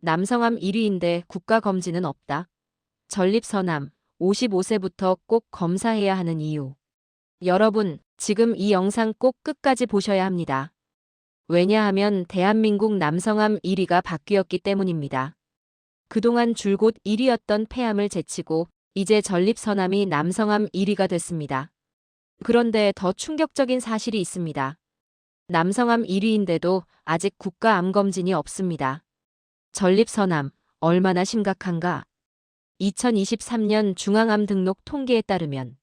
남성암 1위인데 국가검진은 없다. 전립선암 55세부터 꼭 검사해야 하는 이유. 여러분, 지금 이 영상 꼭 끝까지 보셔야 합니다. 왜냐하면 대한민국 남성암 1위가 바뀌었기 때문입니다. 그동안 줄곧 1위였던 폐암을 제치고 이제 전립선암이 남성암 1위가 됐습니다. 그런데 더 충격적인 사실이 있습니다. 남성암 1위인데도 아직 국가암검진이 없습니다. 전립선암, 얼마나 심각한가? 2023년 중앙암 등록 통계에 따르면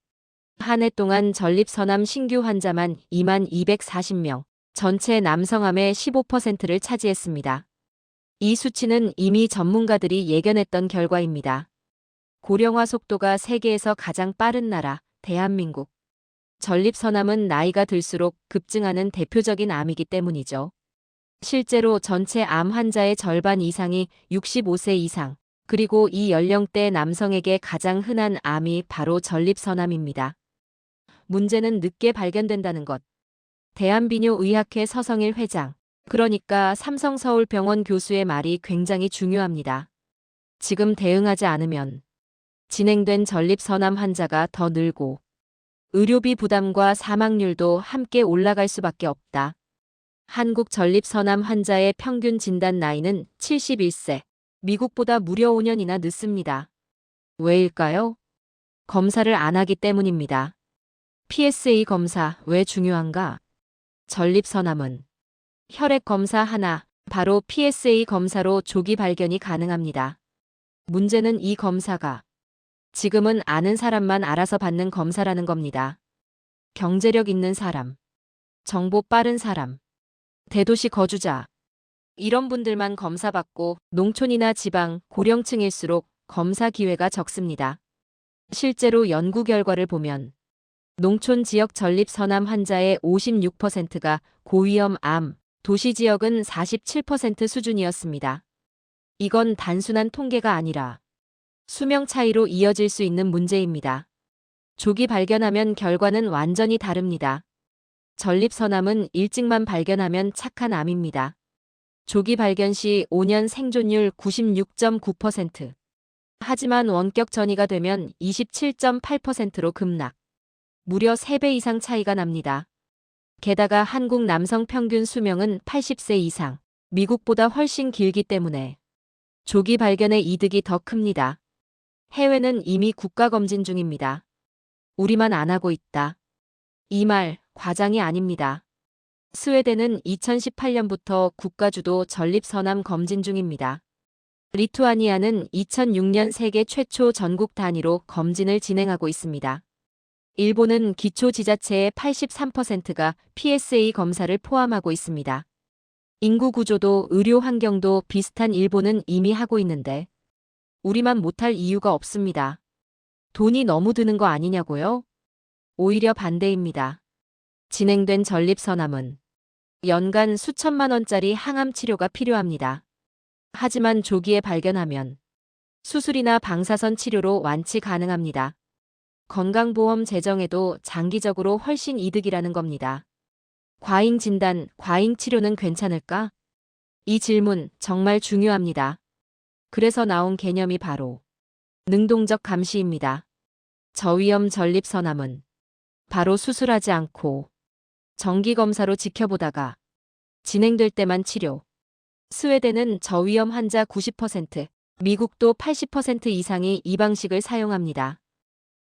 한 해 동안 전립선암 신규 환자만 2240명, 전체 남성암의 15%를 차지했습니다. 이 수치는 이미 전문가들이 예견했던 결과입니다. 고령화 속도가 세계에서 가장 빠른 나라, 대한민국. 전립선암은 나이가 들수록 급증하는 대표적인 암이기 때문이죠. 실제로 전체 암 환자의 절반 이상이 65세 이상, 그리고 이 연령대 남성에게 가장 흔한 암이 바로 전립선암입니다. 문제는 늦게 발견된다는 것. 대한비뇨의학회 서성일 회장, 그러니까 삼성서울병원 교수의 말이 굉장히 중요합니다. 지금 대응하지 않으면 진행된 전립선암 환자가 더 늘고 의료비 부담과 사망률도 함께 올라갈 수밖에 없다. 한국 전립선암 환자의 평균 진단 나이는 71세, 미국보다 무려 5년이나 늦습니다. 왜일까요? 검사를 안 하기 때문입니다. PSA 검사 왜 중요한가? 전립선암은 혈액 검사 하나, 바로 PSA 검사로 조기 발견이 가능합니다. 문제는 이 검사가 지금은 아는 사람만 알아서 받는 검사라는 겁니다. 경제력 있는 사람, 정보 빠른 사람, 대도시 거주자, 이런 분들만 검사받고 농촌이나 지방, 고령층일수록 검사 기회가 적습니다. 실제로 연구 결과를 보면 농촌 지역 전립선암 환자의 56%가 고위험 암, 도시 지역은 47% 수준이었습니다. 이건 단순한 통계가 아니라 수명 차이로 이어질 수 있는 문제입니다. 조기 발견하면 결과는 완전히 다릅니다. 전립선암은 일찍만 발견하면 착한 암입니다. 조기 발견 시 5년 생존율 96.9%. 하지만 원격 전이가 되면 27.8%로 급락. 무려 3배 이상 차이가 납니다. 게다가 한국 남성 평균 수명은 80세 이상, 미국보다 훨씬 길기 때문에 조기 발견의 이득이 더 큽니다. 해외는 이미 국가검진 중입니다. 우리만 안 하고 있다. 이 말 과장이 아닙니다. 스웨덴은 2018년부터 국가주도 전립선암 검진 중입니다. 리투아니아는 2006년 세계 최초 전국 단위로 검진을 진행하고 있습니다. 일본은 기초지자체의 83%가 PSA 검사를 포함하고 있습니다. 인구 구조도 의료 환경도 비슷한 일본은 이미 하고 있는데 우리만 못할 이유가 없습니다. 돈이 너무 드는 거 아니냐고요? 오히려 반대입니다. 진행된 전립선암은 연간 수천만 원짜리 항암 치료가 필요합니다. 하지만 조기에 발견하면 수술이나 방사선 치료로 완치 가능합니다. 건강보험 재정에도 장기적으로 훨씬 이득이라는 겁니다. 과잉 진단, 과잉 치료는 괜찮을까? 이 질문 정말 중요합니다. 그래서 나온 개념이 바로 능동적 감시입니다. 저위험 전립선암은 바로 수술하지 않고 정기검사로 지켜보다가 진행될 때만 치료. 스웨덴은 저위험 환자 90%, 미국도 80% 이상이 이 방식을 사용합니다.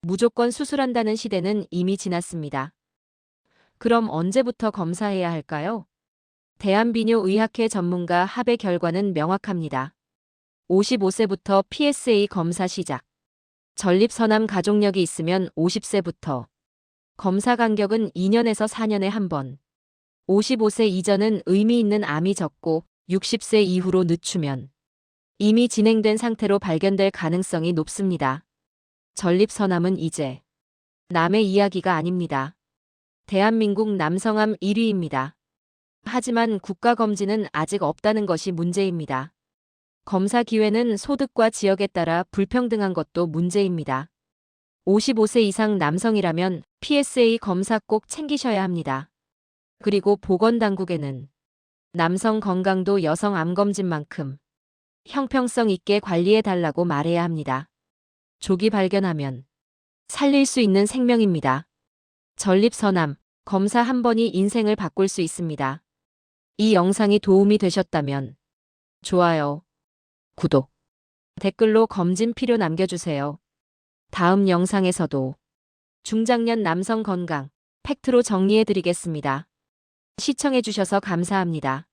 무조건 수술한다는 시대는 이미 지났습니다. 그럼 언제부터 검사해야 할까요? 대한비뇨의학회 전문가 합의 결과는 명확합니다. 55세부터 PSA 검사 시작. 전립선암 가족력이 있으면 50세부터. 검사 간격은 2년에서 4년에 한 번. 55세 이전은 의미 있는 암이 적고 60세 이후로 늦추면 이미 진행된 상태로 발견될 가능성이 높습니다. 전립선암은 이제 남의 이야기가 아닙니다. 대한민국 남성암 1위입니다. 하지만 국가검진은 아직 없다는 것이 문제입니다. 검사 기회는 소득과 지역에 따라 불평등한 것도 문제입니다. 55세 이상 남성이라면 PSA 검사 꼭 챙기셔야 합니다. 그리고 보건당국에는 남성 건강도 여성 암 검진만큼 형평성 있게 관리해달라고 말해야 합니다. 조기 발견하면 살릴 수 있는 생명입니다. 전립선암, 검사 한 번이 인생을 바꿀 수 있습니다. 이 영상이 도움이 되셨다면 좋아요, 구독, 댓글로 검진 필요 남겨주세요. 다음 영상에서도 중장년 남성 건강 팩트로 정리해드리겠습니다. 시청해주셔서 감사합니다.